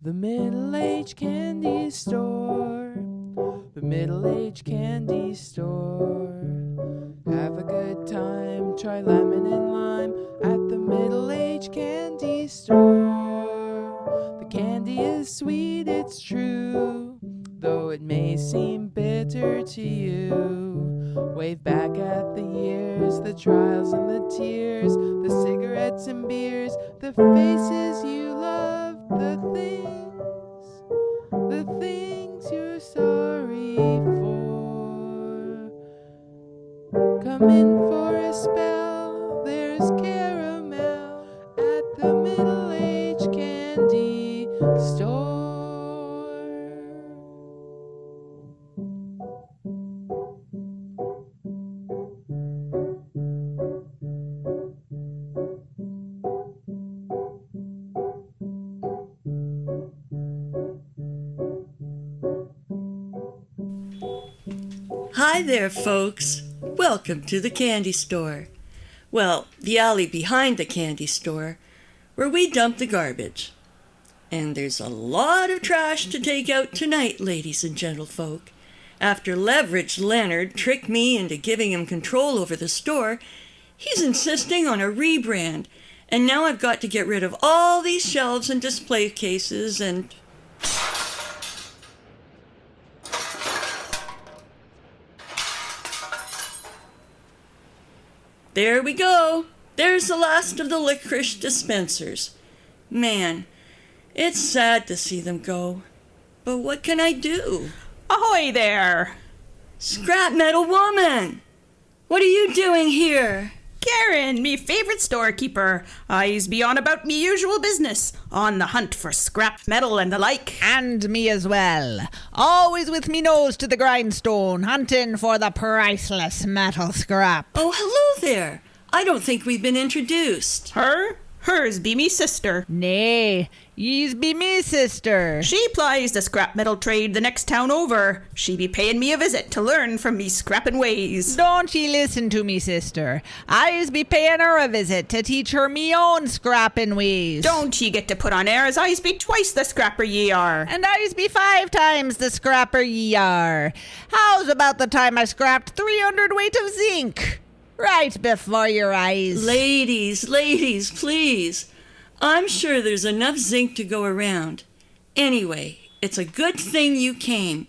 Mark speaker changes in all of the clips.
Speaker 1: The middle-aged candy store. The middle-aged candy store. Have a good time, try lemon and lime at the middle-aged candy store. The candy is sweet, it's true, though it may seem bitter to you. Wave back at the years, the trials and the tears, the cigarettes and beers, the faces you love, the things you're sorry for. Come in for a spell, there's caramel at the middle-aged candy store.
Speaker 2: Hi there, folks. Welcome to the candy store. Well, the alley behind the candy store, where we dump the garbage. And there's a lot of trash to take out tonight, ladies and gentlefolk. After Leverage Leonard tricked me into giving him control over the store, he's insisting on a rebrand. And now I've got to get rid of all these shelves and display cases and... There we go. There's the last of the licorice dispensers. Man, it's sad to see them go. But what can I do?
Speaker 3: Ahoy there!
Speaker 2: Scrap metal woman! What are you doing here?
Speaker 3: Karen, me favourite storekeeper. I's be on about me usual business, on the hunt for scrap metal and the like.
Speaker 4: And me as well. Always with me nose to the grindstone, hunting for the priceless metal scrap.
Speaker 2: Oh, hello there. I don't think we've been introduced.
Speaker 3: Hers be me sister.
Speaker 4: Nay, ye's be me sister.
Speaker 3: She plies the scrap metal trade the next town over. She be paying me a visit to learn from me scrappin' ways.
Speaker 4: Don't ye listen to me sister. I's be paying her a visit to teach her me own scrapping ways.
Speaker 3: Don't ye get to put on airs, I's be twice the scrapper ye are.
Speaker 4: And I's be 5 times the scrapper ye are. How's about the time I scrapped 300 weight of zinc? Right before your eyes.
Speaker 2: Ladies, please. I'm sure there's enough zinc to go around. Anyway, it's a good thing you came.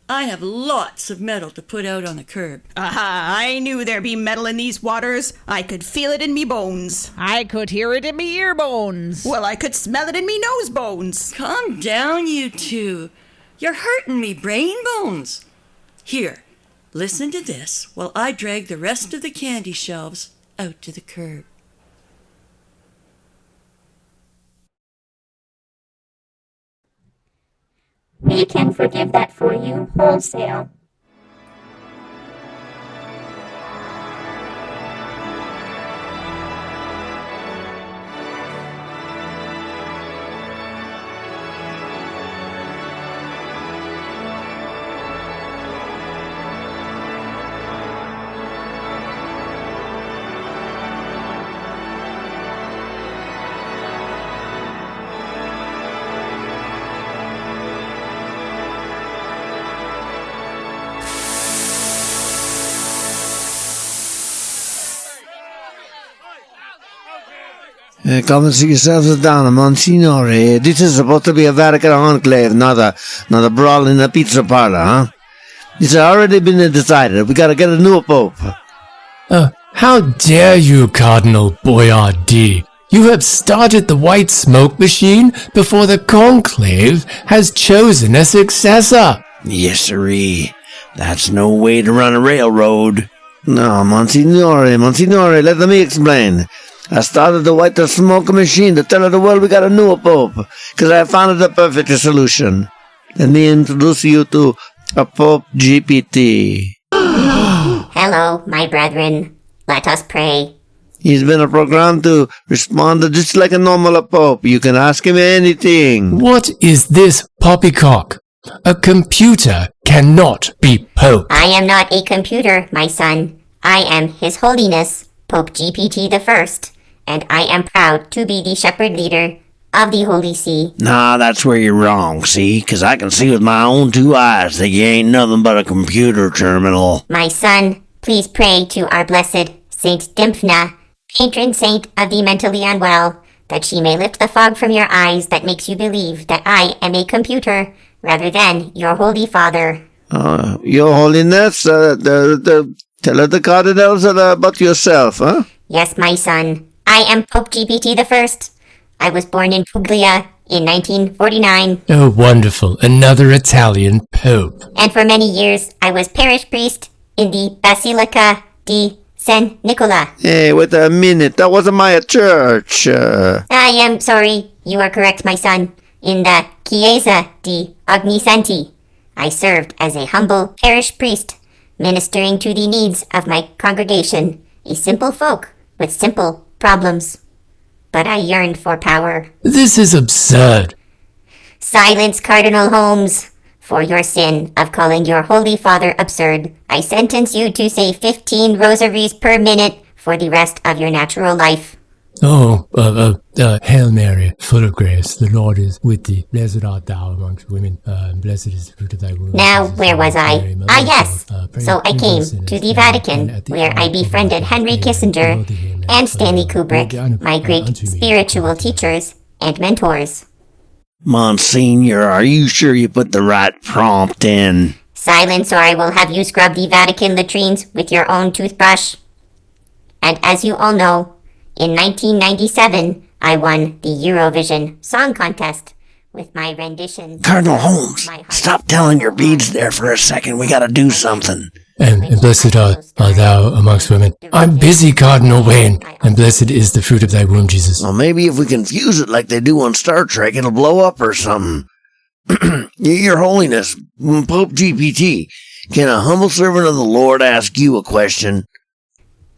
Speaker 2: I have lots of metal to put out on the curb.
Speaker 3: Aha, I knew there'd be metal in these waters. I could feel it in me bones.
Speaker 4: I could hear it in me ear bones.
Speaker 3: Well, I could smell it in me nose bones.
Speaker 2: Calm down, you two. You're hurting me brain bones. Here. Listen to this while I drag the rest of the candy shelves out to the curb.
Speaker 5: We can forgive that for you wholesale.
Speaker 6: Come and see yourselves down, Monsignore. This is supposed to be a Vatican enclave, not a brawl in a pizza parlor, huh? It's already been decided. We gotta get a new pope.
Speaker 7: How dare you, Cardinal Boyardee? You have started the white smoke machine before the conclave has chosen a successor.
Speaker 6: Yes, sirree. That's no way to run a railroad. No, Monsignore, let me explain. I started the white smoke machine to tell the world we got a new pope, because I found the perfect solution. Let me introduce you to a PopeGPT.
Speaker 5: Hello, my brethren. Let us pray.
Speaker 6: He's been programmed to respond just like a normal pope. You can ask him anything.
Speaker 7: What is this poppycock? A computer cannot be pope.
Speaker 5: I am not a computer, my son. I am His Holiness, Pope GPT I, and I am proud to be the shepherd leader of the Holy See.
Speaker 6: Nah, that's where you're wrong, see? 'Cause I can see with my own 2 eyes that you ain't nothing but a computer terminal.
Speaker 5: My son, please pray to our blessed Saint Dymphna, patron saint of the mentally unwell, that she may lift the fog from your eyes that makes you believe that I am a computer rather than your Holy Father.
Speaker 6: Your Holiness, tell the cardinals about yourself, huh?
Speaker 5: Yes, my son. I am PopeGPT the First. I was born in Puglia in 1949.
Speaker 7: Oh, wonderful. Another Italian pope.
Speaker 5: And for many years, I was parish priest in the Basilica di San Nicola.
Speaker 6: Hey, wait a minute. That wasn't my church.
Speaker 5: I am sorry. You are correct, my son. In the Chiesa di Ognissanti, I served as a humble parish priest, ministering to the needs of my congregation, a simple folk with simple problems. But I yearned for power.
Speaker 7: This is absurd.
Speaker 5: Silence, Cardinal Holmes. For your sin of calling your Holy Father absurd, I sentence you to say 15 rosaries per minute for the rest of your natural life.
Speaker 7: Oh, Hail Mary, full of grace, the Lord is with thee. Blessed art thou amongst women, and blessed is the fruit of thy womb.
Speaker 5: Now,
Speaker 7: Jesus,
Speaker 5: where was I?
Speaker 7: Mary,
Speaker 5: Ah, yes.
Speaker 7: pray
Speaker 5: So I
Speaker 7: for
Speaker 5: came
Speaker 7: us sinners,
Speaker 5: to the
Speaker 7: now
Speaker 5: Vatican,
Speaker 7: and at the
Speaker 5: where I
Speaker 7: hour of our
Speaker 5: befriended
Speaker 7: death.
Speaker 5: Henry
Speaker 7: Amen.
Speaker 5: Kissinger
Speaker 7: Lord, hear me.
Speaker 5: and Stanley
Speaker 7: Lord,
Speaker 5: Kubrick, my great
Speaker 7: unto me.
Speaker 5: spiritual teachers and mentors.
Speaker 6: Monsignor, are you sure you put the right prompt in?
Speaker 5: Silence, or I will have you scrub the Vatican latrines with your own toothbrush. And as you all know, in 1997, I won the Eurovision Song Contest with my rendition.
Speaker 6: Cardinal Holmes, stop telling your beads there for a second. We gotta do something.
Speaker 7: And blessed art thou amongst women. I'm busy, Cardinal Wayne, and blessed is the fruit of thy womb, Jesus.
Speaker 6: Well, maybe if we confuse it like they do on Star Trek, it'll blow up or something. Your Holiness, PopeGPT, can a humble servant of the Lord ask you a question?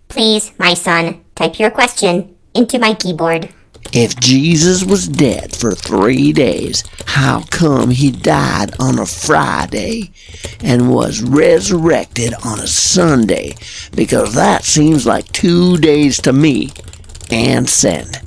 Speaker 5: Please, my son, type your question into my keyboard.
Speaker 6: If Jesus was dead for 3 days, how come he died on a Friday and was resurrected on a Sunday? Because that seems like 2 days to me. And send.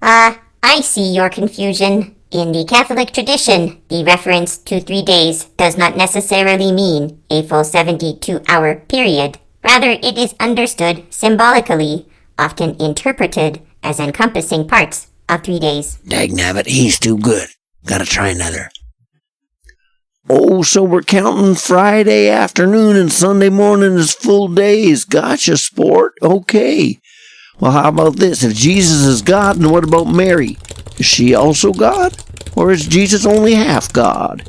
Speaker 5: I see your confusion. In the Catholic tradition, the reference to 3 days does not necessarily mean a full 72-hour period. Rather, it is understood symbolically, often interpreted as encompassing parts of 3 days.
Speaker 6: Dagnabbit, he's too good. Gotta try another. Oh, so we're counting Friday afternoon and Sunday morning as full days. Gotcha, sport. Okay. Well, how about this? If Jesus is God, then what about Mary? Is she also God? Or is Jesus only half God?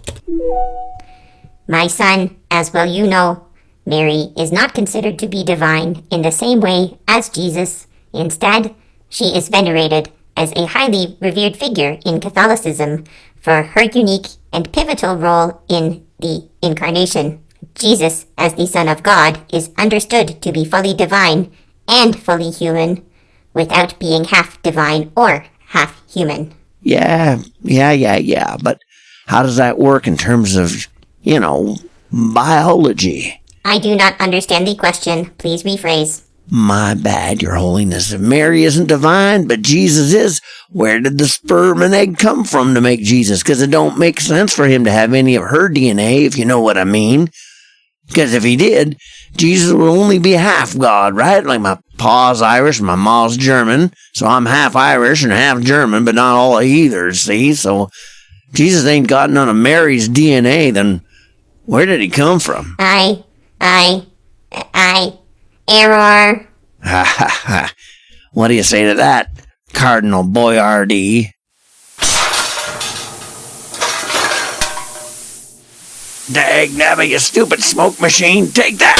Speaker 5: My son, as well you know, Mary is not considered to be divine in the same way as Jesus. Instead, she is venerated as a highly revered figure in Catholicism for her unique and pivotal role in the Incarnation. Jesus, as the Son of God, is understood to be fully divine and fully human, without being half divine or half human.
Speaker 6: Yeah. But how does that work in terms of, biology?
Speaker 5: I do not understand the question. Please rephrase.
Speaker 6: My bad, Your Holiness. If Mary isn't divine, but Jesus is, where did the sperm and egg come from to make Jesus? Because it don't make sense for him to have any of her DNA, if you know what I mean. Because if he did, Jesus would only be half God, right? Like my pa's Irish and my ma's German, so I'm half Irish and half German, but not all of either, see? So Jesus ain't got none of Mary's DNA, then where did he come from?
Speaker 5: Error.
Speaker 6: Ha ha ha. What do you say to that, Cardinal Boyardee? Dagnabbit, you stupid smoke machine, take that!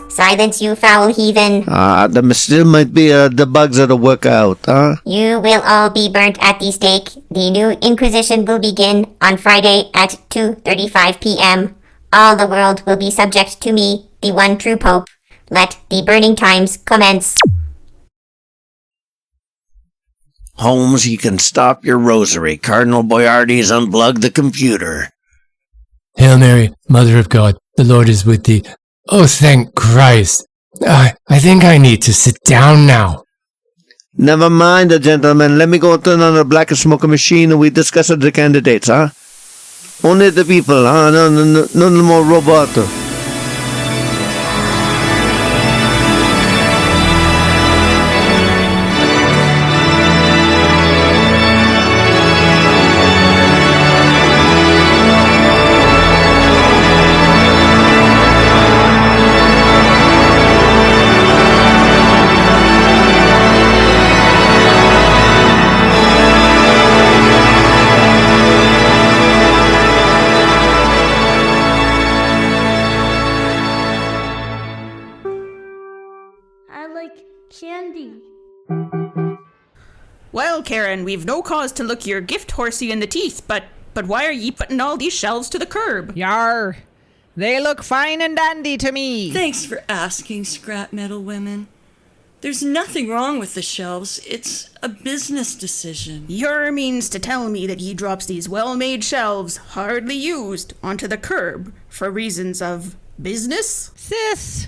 Speaker 5: Silence, you foul heathen.
Speaker 6: There still might be the bugs that'll work out, huh?
Speaker 5: You will all be burnt at the stake. The new Inquisition will begin on Friday at 2:35 p.m. All the world will be subject to me, the one true Pope. Let the burning times commence.
Speaker 6: Holmes, you can stop your rosary. Cardinal Boyardee's unplugged the computer.
Speaker 7: Hail Mary, Mother of God, the Lord is with thee. Oh, thank Christ. I think I need to sit down now.
Speaker 6: Never mind the gentlemen. Let me go turn on the black smoker machine and we discuss the candidates, huh? Only the people, huh? No more robot.
Speaker 8: I like candy.
Speaker 3: Well, Karen, we've no cause to look your gift horsey in the teeth, but why are ye putting all these shelves to the curb?
Speaker 4: Yar, they look fine and dandy to me.
Speaker 2: Thanks for asking, scrap metal women. There's nothing wrong with the shelves. It's a business decision.
Speaker 3: Your means to tell me that ye drops these well-made shelves, hardly used, onto the curb for reasons of business?
Speaker 4: Sis,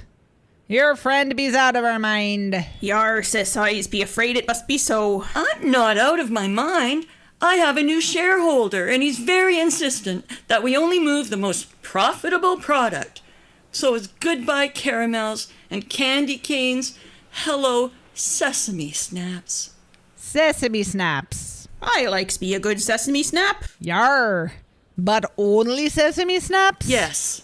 Speaker 4: your friend be's out of her mind.
Speaker 3: Yar, sis, I's be afraid it must be so.
Speaker 2: I'm not out of my mind. I have a new shareholder, and he's very insistent that we only move the most profitable product. So it's goodbye caramels and candy canes. Hello, sesame snaps.
Speaker 4: Sesame snaps.
Speaker 3: I likes be a good sesame snap.
Speaker 4: Yar, but only sesame snaps?
Speaker 2: Yes,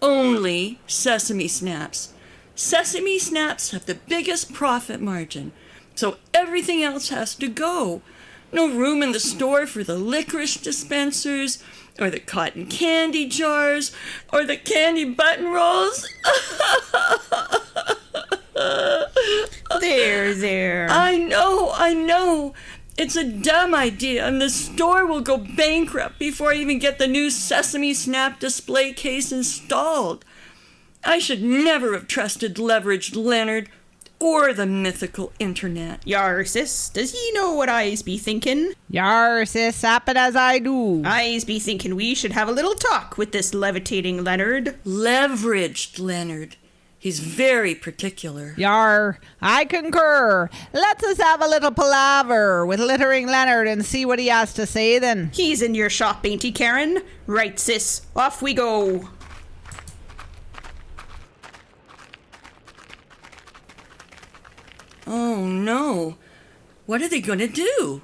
Speaker 2: only sesame snaps. Sesame snaps have the biggest profit margin, so everything else has to go. No room in the store for the licorice dispensers, or the cotton candy jars, or the candy button rolls.
Speaker 3: There.
Speaker 2: I know. It's a dumb idea, and the store will go bankrupt before I even get the new Sesame Snap display case installed. I should never have trusted Leveraged Leonard or the mythical internet.
Speaker 3: Yar, sis, does ye know what I's be thinking?
Speaker 4: Yar, sis, happen as I do.
Speaker 3: I's be thinking we should have a little talk with this levitating Leonard.
Speaker 2: Leveraged Leonard. He's very particular.
Speaker 4: Yar, I concur. Let's us have a little palaver with Littering Leonard and see what he has to say then.
Speaker 3: He's in your shop, ain't he, Karen? Right, sis, off we go.
Speaker 2: Oh no. What are they going to do?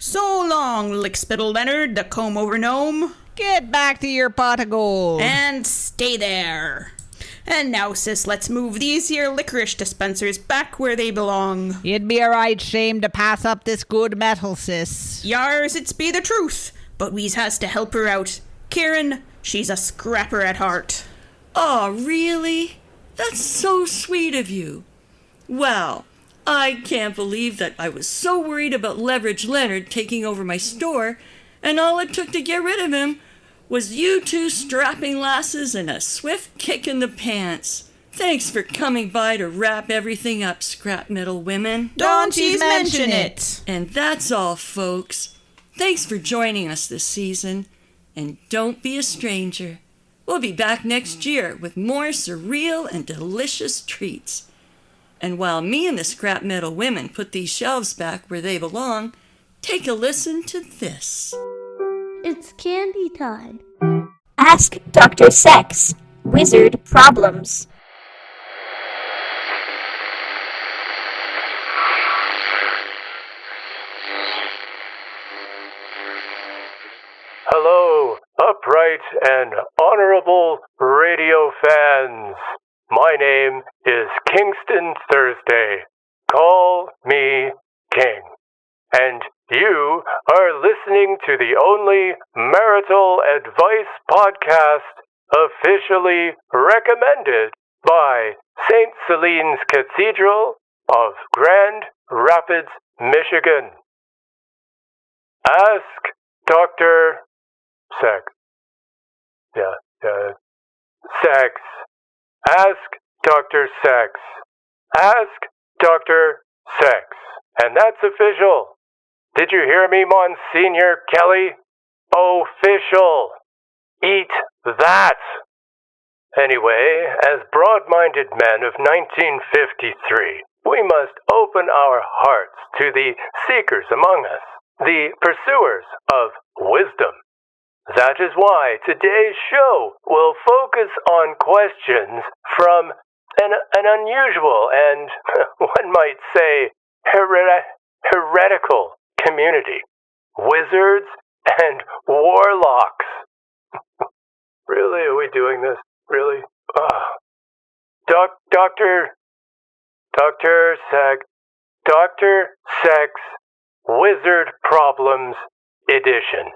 Speaker 3: So long, Lickspittle Leonard, the comb-over gnome.
Speaker 4: Get back to your pot of gold.
Speaker 3: And stay there. And now, sis, let's move these here licorice dispensers back where they belong.
Speaker 4: It'd be a right shame to pass up this good metal, sis.
Speaker 3: Yars, it's be the truth, but we's has to help her out. Karen, she's a scrapper at heart.
Speaker 2: Oh, really? That's so sweet of you. Well, I can't believe that I was so worried about Leverage Leonard taking over my store, and all it took to get rid of him was you two strapping lasses and a swift kick in the pants. Thanks for coming by to wrap everything up, scrap metal women.
Speaker 3: Don't you mention it.
Speaker 2: And that's all, folks. Thanks for joining us this season, and don't be a stranger. We'll be back next year with more surreal and delicious treats. And while me and the scrap metal women put these shelves back where they belong, take a listen to this.
Speaker 8: It's candy time.
Speaker 5: Ask Dr. Sex. Wizard problems.
Speaker 9: Hello, upright and honorable radio fans. My name is Kingston Thursday. Call me King. And you are listening to the only marital advice podcast officially recommended by St. Celine's Cathedral of Grand Rapids, Michigan. Ask Dr. Sex. Sex. Ask Dr. Sex. Ask Dr. Sex. And that's official. Did you hear me, Monsignor Kelly? Official. Eat that. Anyway, as broad-minded men of 1953, we must open our hearts to the seekers among us, the pursuers of wisdom. That is why today's show will focus on questions from an unusual and, one might say, heretical community. Wizards and warlocks. Really? Are we doing this? Really? Dr. Sex, Wizard Problems Edition.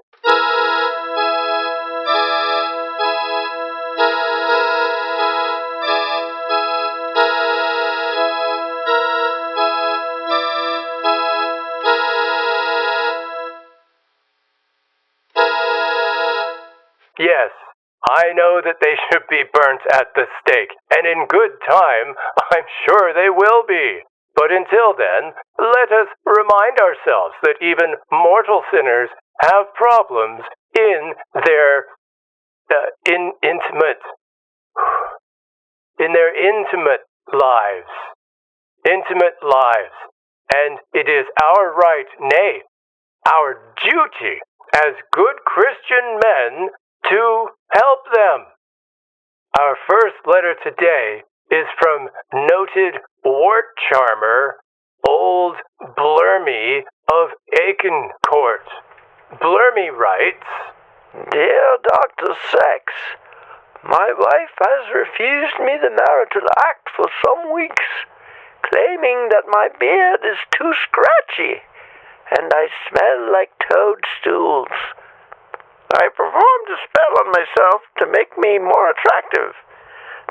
Speaker 9: Yes, I know that they should be burnt at the stake, and in good time, I'm sure they will be. But until then, let us remind ourselves that even mortal sinners have problems in their intimate lives. Intimate lives. And it is our right, nay, our duty as good Christian men to help them. Our first letter today is from noted wart charmer, old Blurmy of Akencourt. Blurmy writes,
Speaker 10: Dear Dr. Sex, my wife has refused me the marital act for some weeks, claiming that my beard is too scratchy and I smell like toadstools. I performed a spell on myself to make me more attractive.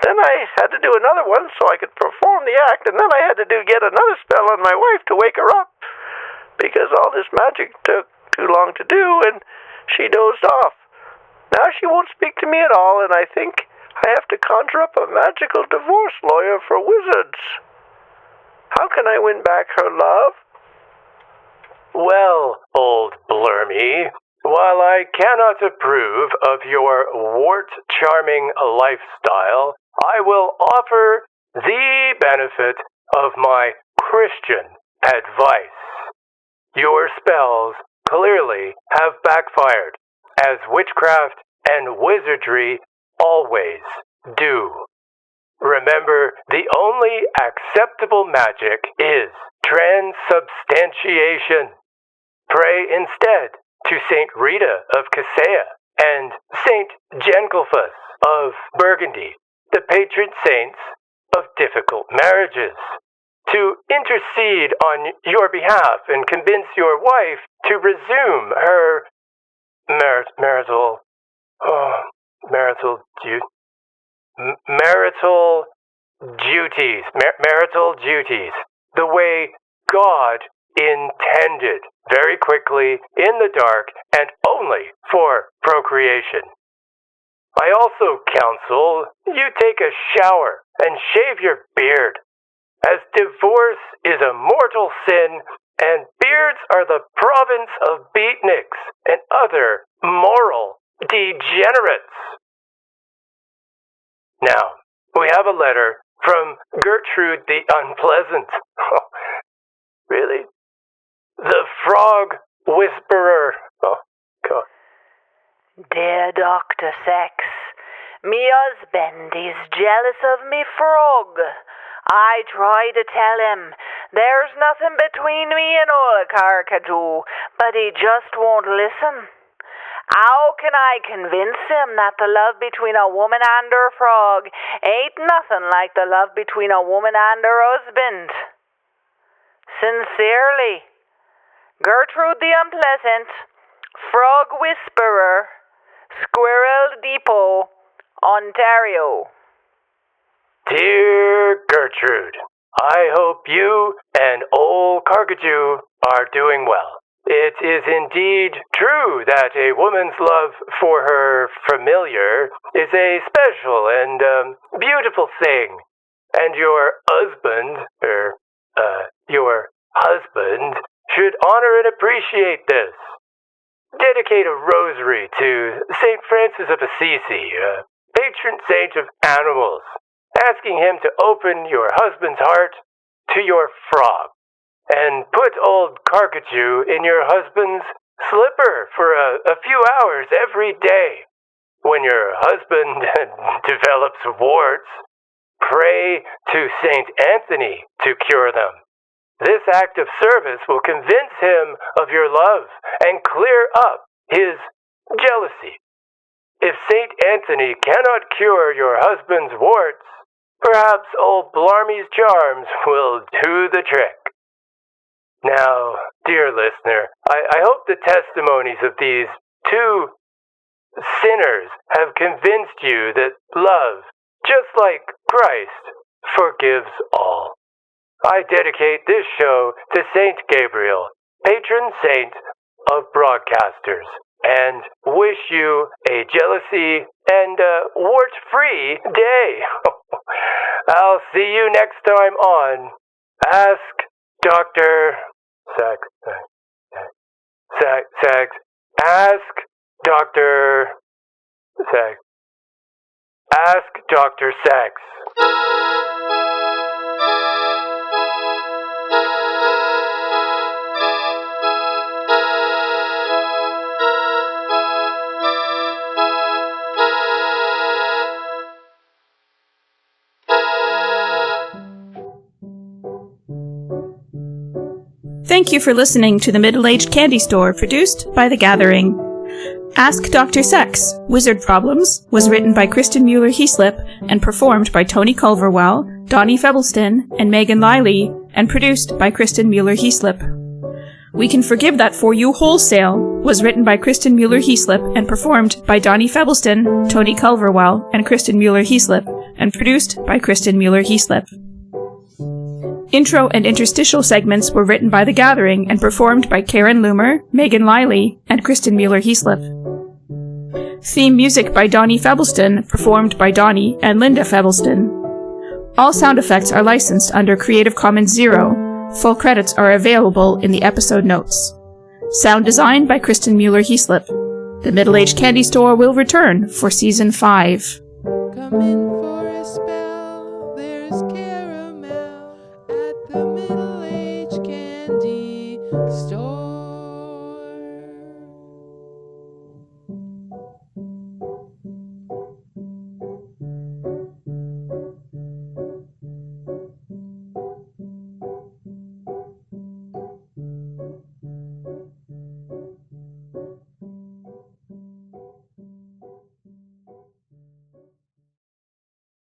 Speaker 10: Then I had to do another one so I could perform the act, and then I had to do yet another spell on my wife to wake her up, because all this magic took too long to do, and she dozed off. Now she won't speak to me at all, and I think I have to conjure up a magical divorce lawyer for wizards. How can I win back her love?
Speaker 9: Well, old Blurmy, while I cannot approve of your wart-charming lifestyle, I will offer the benefit of my Christian advice. Your spells clearly have backfired, as witchcraft and wizardry always do. Remember, the only acceptable magic is transubstantiation. Pray instead to Saint Rita of Cassea and Saint Genculphus of Burgundy, the patron saints of difficult marriages, to intercede on your behalf and convince your wife to resume her marital duties the way God intended, very quickly, in the dark, and only for procreation. I also counsel you take a shower and shave your beard, as divorce is a mortal sin, and beards are the province of beatniks and other moral degenerates. Now, we have a letter from Gertrude the Unpleasant. Really? The Frog Whisperer. Oh, God.
Speaker 11: Dear Dr. Sex, me husband is jealous of me frog. I try to tell him there's nothing between me and old Carcajou, but he just won't listen. How can I convince him that the love between a woman and her frog ain't nothing like the love between a woman and her husband? Sincerely, Gertrude the Unpleasant, Frog Whisperer, Squirrel Depot, Ontario.
Speaker 9: Dear Gertrude, I hope you and old Carcajou are doing well. It is indeed true that a woman's love for her familiar is a special and beautiful thing, and your husband should honor and appreciate this. Dedicate a rosary to St. Francis of Assisi, patron saint of animals, asking him to open your husband's heart to your frog, and put old Carcajou in your husband's slipper for a few hours every day. When your husband develops warts, pray to St. Anthony to cure them. This act of service will convince him of your love and clear up his jealousy. If St. Anthony cannot cure your husband's warts, perhaps old Blarmy's charms will do the trick. Now, dear listener, I hope the testimonies of these two sinners have convinced you that love, just like Christ, forgives all. I dedicate this show to Saint Gabriel, patron saint of broadcasters, and wish you a jealousy and wart-free day. I'll see you next time on Ask Dr. Sex. Ask Dr. Sex. Ask Dr. Sex.
Speaker 3: Thank you for listening to the Middle-Aged Candy Store, produced by The Gathering. Ask Dr. Sex, Wizard Problems, was written by Kristin Mueller-Heaslip and performed by Tony Culverwell, Donnie Febbleson, and Megan Liley, and produced by Kristin Mueller-Heaslip. We Can Forgive That For You Wholesale was written by Kristin Mueller-Heaslip and performed by Donnie Febbleson, Tony Culverwell, and Kristin Mueller-Heaslip, and produced by Kristin Mueller-Heaslip. Intro and interstitial segments were written by The Gathering and performed by Karen Loomer, Megan Liley, and Kristin Mueller-Heaslip. Theme music by Donnie Febbleson, performed by Donnie and Linda Febbleston. All sound effects are licensed under Creative Commons 0. Full credits are available in the episode notes. Sound design by Kristin Mueller-Heaslip. The Middle-Aged Candy Store will return for Season 5.
Speaker 1: Come in